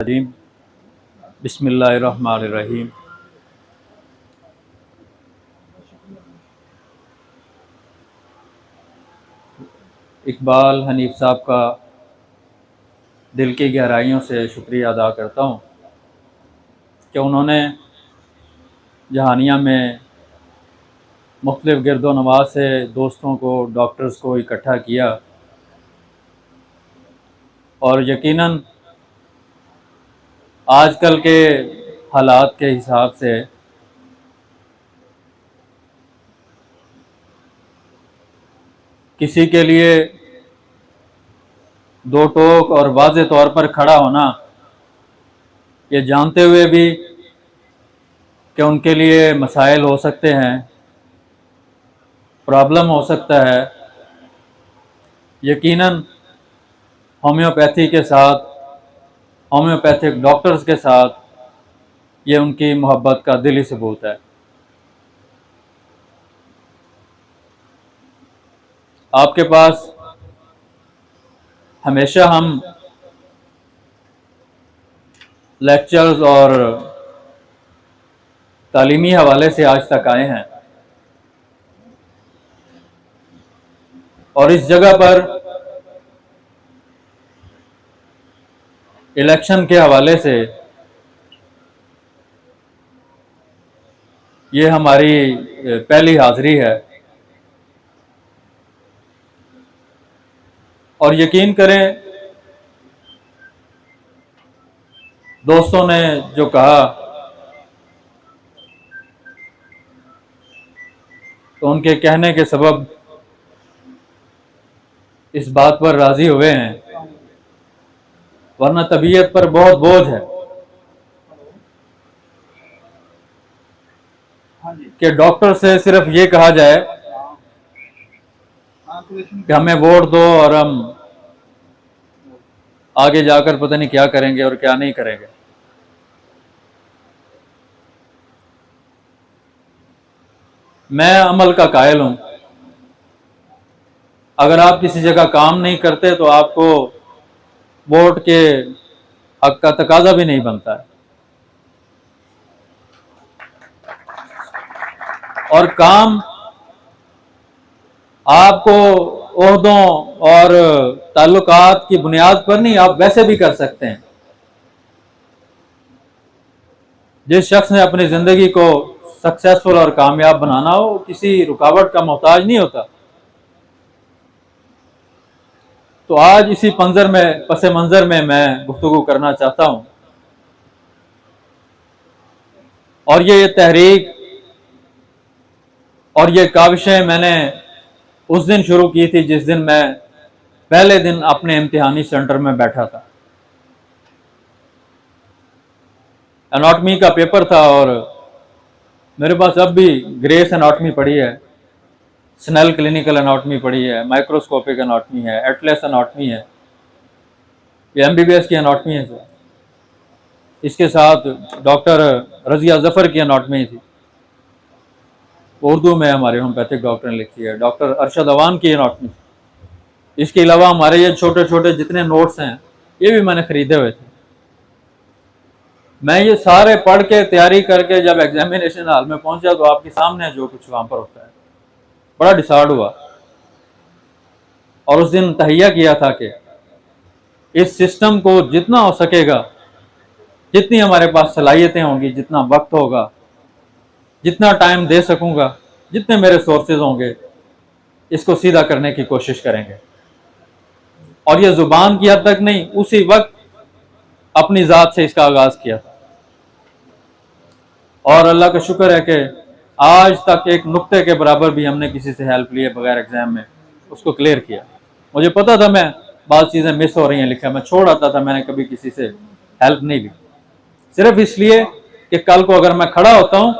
रजीम बिस्मिल्लाहिर्रहमानिर्रहीम। इकबाल हनीफ साहब का दिल की गहराइयों से शुक्रिया अदा करता हूँ कि उन्होंने जहानिया में मुख्तलिफ़ गिरदो नवाज से दोस्तों को, डॉक्टर्स को इकट्ठा किया और यकीनन आजकल के हालात के हिसाब से किसी के लिए दो टोक और वाज़े तौर पर खड़ा होना, ये जानते हुए भी कि उनके लिए मसाइल हो सकते हैं, प्रॉब्लम हो सकता है, यकीनन होम्योपैथी के साथ, होम्योपैथिक डॉक्टर्स के साथ ये उनकी मोहब्बत का दिली सबूत है। आपके पास हमेशा हम लेक्चर्स और तालीमी हवाले से आज तक आए हैं और इस जगह पर इलेक्शन के हवाले से ये हमारी पहली हाज़िरी है और यकीन करें, दोस्तों ने जो कहा तो उनके कहने के सबब इस बात पर राज़ी हुए हैं, वरना तबीयत पर बहुत बोझ है कि डॉक्टर से सिर्फ ये कहा जाए कि हमें वोट दो और हम आगे जाकर पता नहीं क्या करेंगे और क्या नहीं करेंगे। मैं अमल का कायल हूं। अगर आप किसी जगह काम नहीं करते तो आपको वोट के हक का तकाजा भी नहीं बनता है और काम आपको ओहदों और ताल्लुकात की बुनियाद पर नहीं, आप वैसे भी कर सकते हैं। जिस शख्स ने अपनी ज़िंदगी को सक्सेसफुल और कामयाब बनाना हो, किसी रुकावट का मोहताज नहीं होता। तो आज इसी पस मंज़र में मैं गुफ्तगू करना चाहता हूं और ये तहरीक और ये काविशें मैंने उस दिन शुरू की थी जिस दिन मैं पहले दिन अपने इम्तिहानी सेंटर में बैठा था। एनाटॉमी का पेपर था और मेरे पास अब भी ग्रेस एनाटॉमी पड़ी है, स्नेल क्लिनिकल एनाटॉमी पड़ी है, माइक्रोस्कोपिक एनाटॉमी है, एटलस एनाटॉमी है, ये MBBS की एनाटॉमी है सर। इसके साथ डॉक्टर रज़िया ज़फ़र की एनाटॉमी थी, उर्दू में हमारे होम्योपैथिक डॉक्टर ने लिखी है। डॉक्टर अरशद अवान की एनाटॉमी। इसके अलावा हमारे ये छोटे छोटे जितने नोट्स हैं ये भी मैंने ख़रीदे हुए थे। मैं ये सारे पढ़ के तैयारी करके जब एग्जामिनेशन हॉल में पहुंचा तो आपके सामने जो कुछ वहाँ पर होता है, बड़ा डिसाइड हुआ और उस दिन तहैया किया था कि इस सिस्टम को जितना हो सकेगा, जितनी हमारे पास सलाहियतें होंगी, जितना वक्त होगा, जितना टाइम दे सकूंगा, जितने मेरे सोर्सेज होंगे, इसको सीधा करने की कोशिश करेंगे। और ये जुबान की हद तक नहीं, उसी वक्त अपनी ज़ात से इसका आगाज़ किया था और अल्लाह का शुक्र है कि आज तक एक नुक्ते के बराबर भी हमने किसी से हेल्प लिए बगैर एग्ज़ाम में उसको क्लियर किया। मुझे पता था मैं बात चीज़ें मिस हो रही हैं लिखा, मैं छोड़ आता था, मैंने कभी किसी से हेल्प नहीं ली, सिर्फ इसलिए कि कल को अगर मैं खड़ा होता हूँ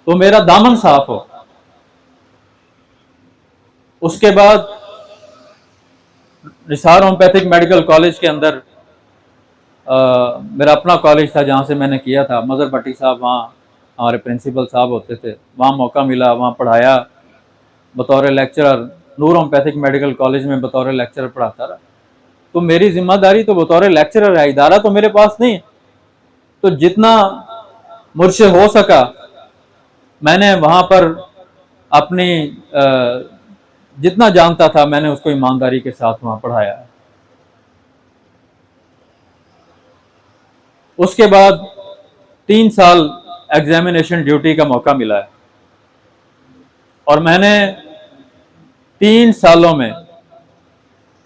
तो मेरा दामन साफ हो। उसके बाद निसार होम्योपैथिक मेडिकल कॉलेज के अंदर मेरा अपना कॉलेज था जहाँ से मैंने किया था। मज़हर भट्टी साहब वहाँ हमारे प्रिंसिपल साहब होते थे, वहाँ मौका मिला, वहाँ पढ़ाया बतौर लेक्चरर। नूर होम्योपैथिक मेडिकल कॉलेज में बतौर लेक्चरर पढ़ाता रहा। तो मेरी जिम्मेदारी तो बतौर लेक्चरर है, इदारा तो मेरे पास नहीं। तो जितना मुझसे हो सका मैंने वहां पर अपनी जितना जानता था मैंने उसको ईमानदारी के साथ वहां पढ़ाया। उसके बाद 3 साल एग्जामिनेशन ड्यूटी का मौका मिला है और मैंने 3 सालों में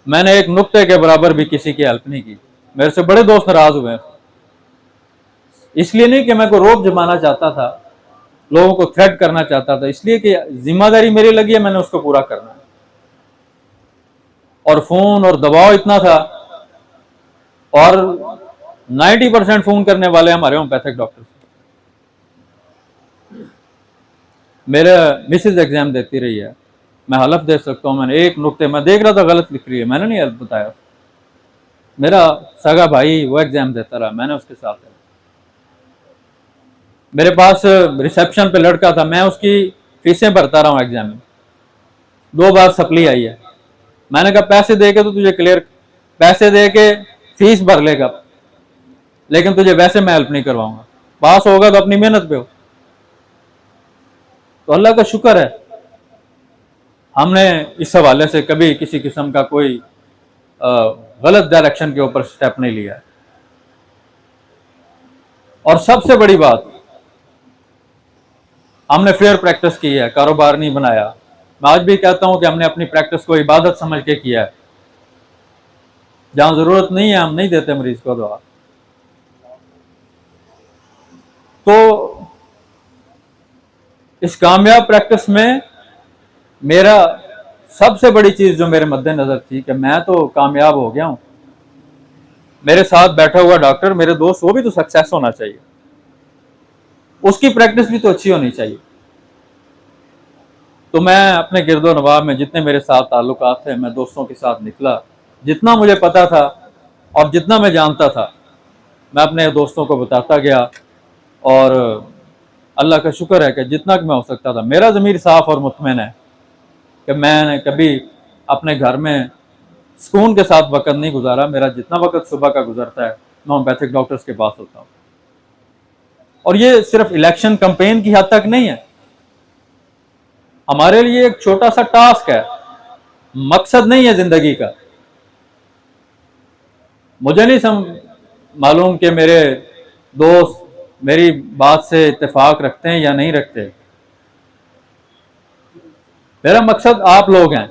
मैंने एक नुक्ते के बराबर भी किसी की हेल्प नहीं की। मेरे से बड़े दोस्त नाराज हुए, इसलिए नहीं कि मैं को रोब जमाना चाहता था, लोगों को थ्रेट करना चाहता था, इसलिए कि जिम्मेदारी मेरी लगी है, मैंने उसको पूरा करना है। और फोन और दबाव इतना था, और 90% फोन करने वाले हमारे होम्योपैथिक डॉक्टर। मेरा मिसेज एग्जाम देती रही है, मैं हलफ दे सकता हूं, मैंने एक नुक्ते में देख रहा था गलत लिख रही है, मैंने नहीं हेल्प बताया। मेरा सगा भाई वो एग्जाम देता रहा, मैंने उसके साथ है। मेरे पास रिसेप्शन पे लड़का था, मैं उसकी फीसें भरता रहा हूं एग्जाम में। 2 बार सप्ली आई है, मैंने कहा पैसे दे के तो तुझे क्लियर, पैसे दे के फीस भर लेगा, लेकिन तुझे वैसे मैं हेल्प नहीं करवाऊंगा, पास होगा तो अपनी मेहनत पे हो। तो अल्लाह का शुक्र है हमने इस हवाले से कभी किसी किस्म का कोई गलत डायरेक्शन के ऊपर स्टेप नहीं लिया है। और सबसे बड़ी बात, हमने फेयर प्रैक्टिस की है, कारोबार नहीं बनाया। मैं आज भी कहता हूं कि हमने अपनी प्रैक्टिस को इबादत समझ के किया है। जहां जरूरत नहीं है हम नहीं देते मरीज को दवा। तो इस कामयाब प्रैक्टिस में मेरा सबसे बड़ी चीज जो मेरे मद्देनजर थी कि मैं तो कामयाब हो गया हूं, मेरे साथ बैठा हुआ डॉक्टर, मेरे दोस्त, वो भी तो सक्सेस होना चाहिए, उसकी प्रैक्टिस भी तो अच्छी होनी चाहिए। तो मैं अपने गिरदो नवाब में जितने मेरे साथ ताल्लुकात थे, मैं दोस्तों के साथ निकला, जितना मुझे पता था और जितना मैं जानता था मैं अपने दोस्तों को बताता गया। और अल्लाह का शुक्र है कि जितना मैं हो सकता था, मेरा ज़मीर साफ और मुतमईन है कि मैंने कभी अपने घर में सुकून के साथ वक्त नहीं गुजारा। मेरा जितना वक्त सुबह का गुजरता है मैं होम्योपैथिक डॉक्टर्स के पास होता हूँ। और ये सिर्फ इलेक्शन कैंपेन की हद तक नहीं है, हमारे लिए एक छोटा सा टास्क है, मकसद नहीं है जिंदगी का। मुझे नहीं मालूम कि मेरे दोस्त मेरी बात से इत्तेफाक रखते हैं या नहीं रखते। मेरा मकसद आप लोग हैं,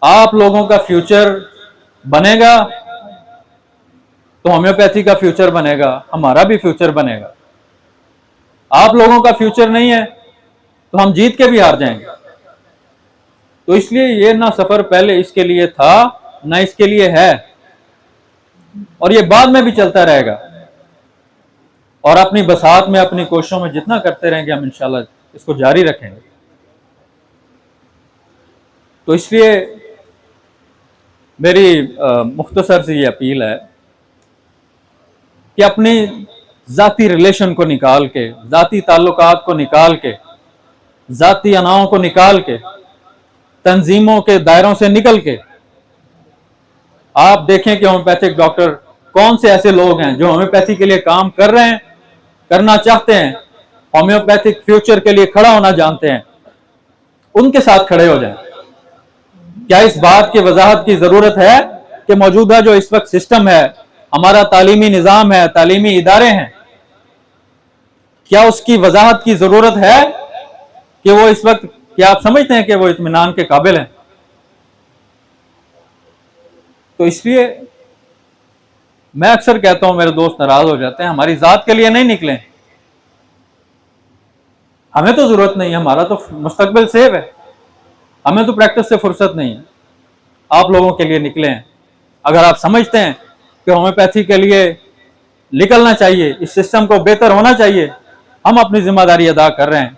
आप लोगों का फ्यूचर बनेगा तो होम्योपैथी का फ्यूचर बनेगा, हमारा भी फ्यूचर बनेगा। आप लोगों का फ्यूचर नहीं है तो हम जीत के भी हार जाएंगे। तो इसलिए ये ना सफर पहले इसके लिए था ना इसके लिए है, और ये बाद में भी चलता रहेगा। और अपनी बसात में अपनी कोशिशों में जितना करते रहेंगे हम इंशाल्लाह इसको जारी रखेंगे। तो इसलिए मेरी मुख्तसर सी ये अपील है कि अपनी जाती रिलेशन को निकाल के, जाती ताल्लुकात को निकाल के, जाती अनाओं को निकाल के, तंजीमों के दायरों से निकल के आप देखें कि होम्योपैथिक डॉक्टर कौन से ऐसे लोग हैं जो होम्योपैथी के लिए काम कर रहे हैं, करना चाहते हैं, होम्योपैथिक फ्यूचर के लिए खड़ा होना जानते हैं, उनके साथ खड़े हो जाएं। क्या इस बात की वजाहत की जरूरत है कि मौजूदा जो इस वक्त सिस्टम है, हमारा तालीमी निजाम है, तालीमी इदारे हैं, क्या उसकी वजाहत की जरूरत है कि वो इस वक्त, क्या आप समझते हैं कि वो इत्मीनान के काबिल हैं? तो इसलिए मैं अक्सर कहता हूं, मेरे दोस्त नाराज हो जाते हैं, हमारी जात के लिए नहीं निकले, हमें तो जरूरत नहीं है, हमारा तो मुस्तकबिल सेव है, हमें तो प्रैक्टिस से फुर्सत नहीं है, आप लोगों के लिए निकले हैं। अगर आप समझते हैं कि होम्योपैथी के लिए निकलना चाहिए, इस सिस्टम को बेहतर होना चाहिए, हम अपनी जिम्मेदारी अदा कर रहे हैं।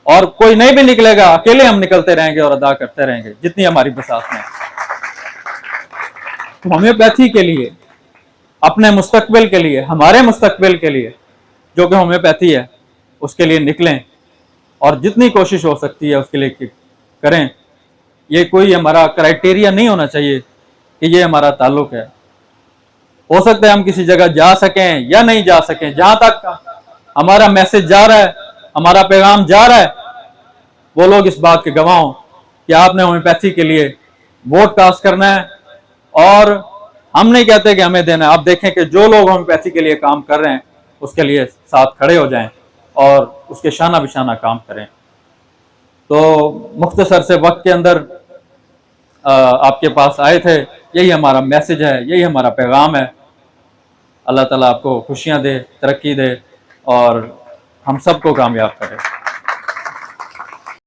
और कोई नहीं भी निकलेगा, अकेले हम निकलते रहेंगे और अदा करते रहेंगे जितनी हमारी बसात में। तो होम्योपैथी के लिए, अपने मुस्तकबिल के लिए, हमारे मुस्तकबिल के लिए जो कि होम्योपैथी है, उसके लिए निकलें और जितनी कोशिश हो सकती है उसके लिए करें। ये कोई हमारा क्राइटेरिया नहीं होना चाहिए कि ये हमारा ताल्लुक है। हो सकता है हम किसी जगह जा सकें या नहीं जा सकें, जहां तक हमारा मैसेज जा रहा है, हमारा पैगाम जा रहा है, वो लोग इस बात के गवाह हों कि आपने होम्योपैथी के लिए वोट कास्ट करना है। और हम नहीं कहते कि हमें देना है, आप देखें कि जो लोग होम्योपैथी के लिए काम कर रहे हैं उसके लिए साथ खड़े हो जाएं और उसके शाना बिशाना काम करें। तो मुख्तसर से वक्त के अंदर आपके पास आए थे, यही हमारा मैसेज है, यही हमारा पैगाम है। अल्लाह ताला आपको खुशियां दे, तरक्की दे और हम सबको कामयाब करे।